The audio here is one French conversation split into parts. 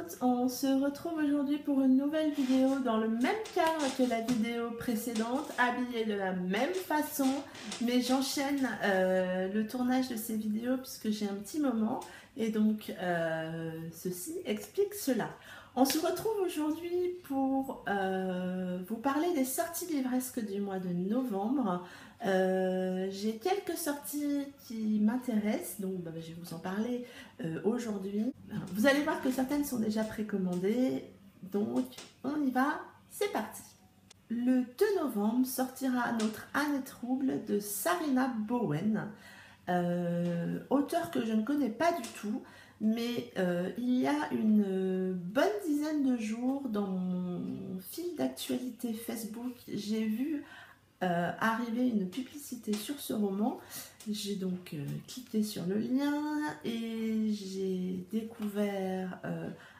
internautes, on se retrouve aujourd'hui pour une nouvelle vidéo dans le même cadre que la vidéo précédente, habillée de la même façon, mais j'enchaîne le tournage de ces vidéos puisque j'ai un petit moment et donc ceci explique cela. On se retrouve aujourd'hui pour vous parler des sorties livresques du mois de novembre. J'ai quelques sorties qui m'intéressent, donc je vais vous en parler aujourd'hui. Vous allez voir que certaines sont déjà précommandées, donc on y va, c'est parti. Le 2 novembre sortira notre Année trouble de Sarina Bowen, auteur que je ne connais pas du tout, mais il y a une bonne dizaine de jours dans mon fil d'actualité Facebook, j'ai vu arriver une publicité sur ce roman. J'ai donc cliqué sur le lien et j'ai découvert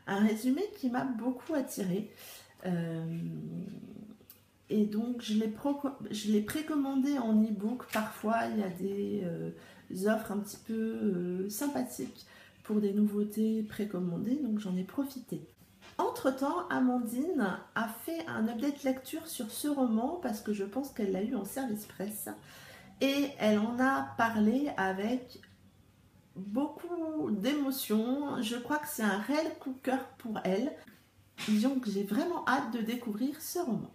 un résumé qui m'a beaucoup attiré. Et donc je l'ai précommandé en e-book. Parfois il y a des offres un petit peu sympathiques pour des nouveautés précommandées, donc j'en ai profité. Entre-temps, Amandine a fait un update lecture sur ce roman parce que je pense qu'elle l'a eu en service presse et elle en a parlé avec beaucoup d'émotion. Je crois que c'est un réel coup de cœur pour elle. Disons que j'ai vraiment hâte de découvrir ce roman.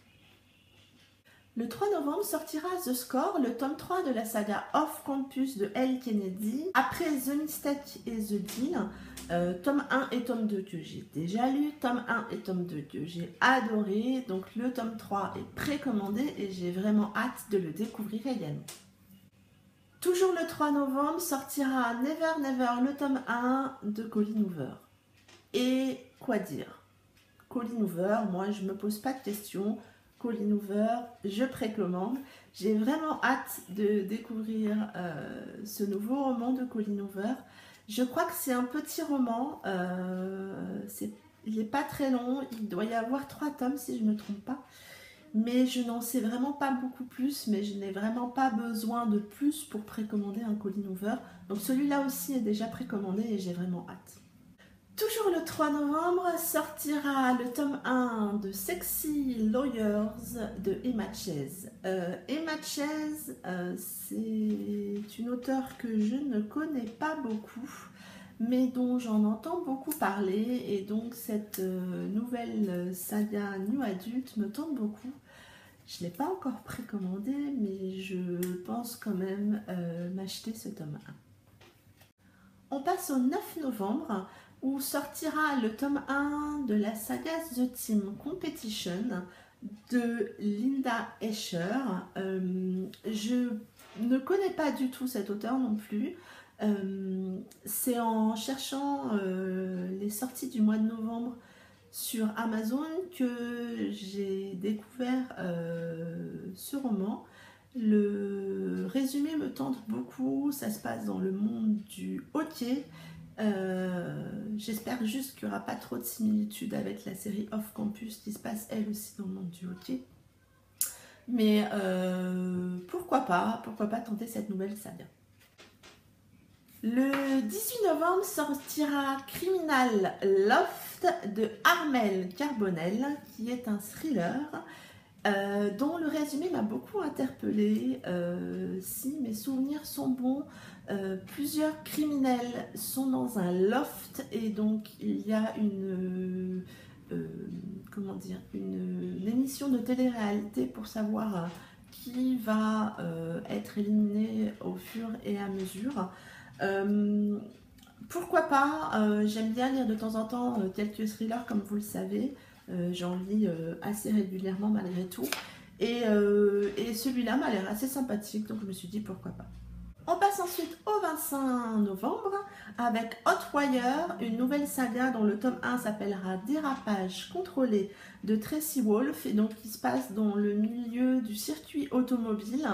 Le 3 novembre sortira The Score, le tome 3 de la saga Off Campus de Elle Kennedy. Après The Mistake et The Deal, tome 1 et tome 2 que j'ai déjà lu, tome 1 et tome 2 que j'ai adoré. Donc le tome 3 est précommandé et j'ai vraiment hâte de le découvrir également. Toujours le 3 novembre sortira Never Never, le tome 1 de Colleen Hoover. Et quoi dire? Colleen Hoover, moi je me pose pas de questions. Colleen Hoover, je précommande. J'ai vraiment hâte de découvrir ce nouveau roman de Colleen Hoover. Je crois que c'est un petit roman, il n'est pas très long, il doit y avoir 3 tomes si je ne me trompe pas. Mais je n'en sais vraiment pas beaucoup plus, mais je n'ai vraiment pas besoin de plus pour précommander un Colleen Hoover. Donc celui-là aussi est déjà précommandé et j'ai vraiment hâte. Toujours le 3 novembre sortira le tome 1 de Sexy Lawyers de Emma Chase. Emma Chase, c'est une auteure que je ne connais pas beaucoup, mais dont j'en entends beaucoup parler, et donc cette nouvelle saga New Adult me tente beaucoup. Je ne l'ai pas encore précommandé, mais je pense quand même m'acheter ce tome 1. On passe au 9 novembre, où sortira le tome 1 de la saga The Team Competition de Linda Escher. Je ne connais pas du tout cet auteur non plus. C'est en cherchant les sorties du mois de novembre sur Amazon que j'ai découvert ce roman. Le résumé me tente beaucoup, ça se passe dans le monde du hockey. J'espère juste qu'il n'y aura pas trop de similitudes avec la série Off Campus qui se passe elle aussi dans le monde du hockey. Mais pourquoi pas tenter cette nouvelle saga. Le 18 novembre sortira Criminal Loft de Armel Carbonell, qui est un thriller dont le résumé m'a beaucoup interpellée. Si mes souvenirs sont bons, plusieurs criminels sont dans un loft et donc il y a une émission de télé-réalité pour savoir qui va être éliminé au fur et à mesure. Pourquoi pas, j'aime bien lire de temps en temps quelques thrillers comme vous le savez. J'en lis assez régulièrement malgré tout et celui-là m'a l'air assez sympathique, donc je me suis dit pourquoi pas. On passe ensuite au 25 novembre avec Hotwire, une nouvelle saga dont le tome 1 s'appellera Dérapage contrôlé de Tracy Wolff et donc qui se passe dans le milieu du circuit automobile.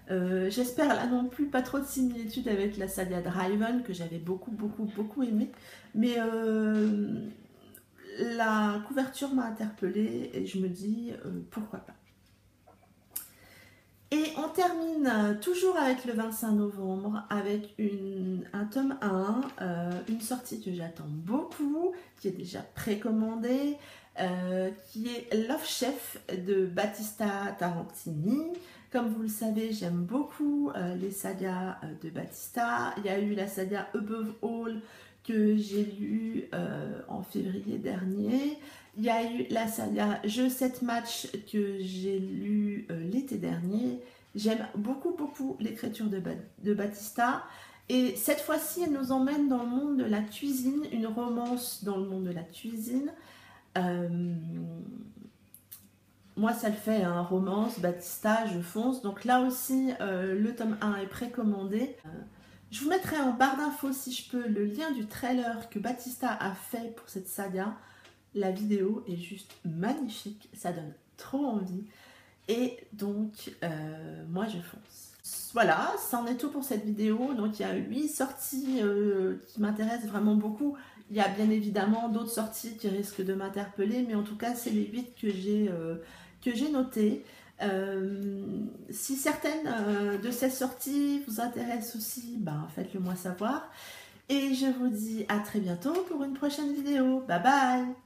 J'espère là non plus pas trop de similitudes avec la saga Driven que j'avais beaucoup aimé, mais la couverture m'a interpellée et je me dis pourquoi pas. Et on termine toujours avec le 25 novembre, avec un tome 1, une sortie que j'attends beaucoup, qui est déjà précommandée, qui est Love Chef de Battista Tarantini. Comme vous le savez, j'aime beaucoup les sagas de Battista. Il y a eu la saga Above All que j'ai lue en février dernier. Il y a eu la saga Jeu 7 matchs que j'ai lu l'été dernier. J'aime beaucoup l'écriture de Battista. Et cette fois-ci, elle nous emmène dans le monde de la cuisine, une romance dans le monde de la cuisine. Moi, ça le fait, hein, romance, Battista, je fonce. Donc là aussi, le tome 1 est précommandé. Je vous mettrai en barre d'infos, si je peux, le lien du trailer que Battista a fait pour cette saga. La vidéo est juste magnifique, ça donne trop envie. Et donc, moi, je fonce. Voilà, ça en est tout pour cette vidéo. Donc, il y a 8 sorties qui m'intéressent vraiment beaucoup. Il y a bien évidemment d'autres sorties qui risquent de m'interpeller, mais en tout cas, c'est les 8 que j'ai notées. Si certaines de ces sorties vous intéressent aussi, ben, faites-le moi savoir. Et je vous dis à très bientôt pour une prochaine vidéo. Bye bye!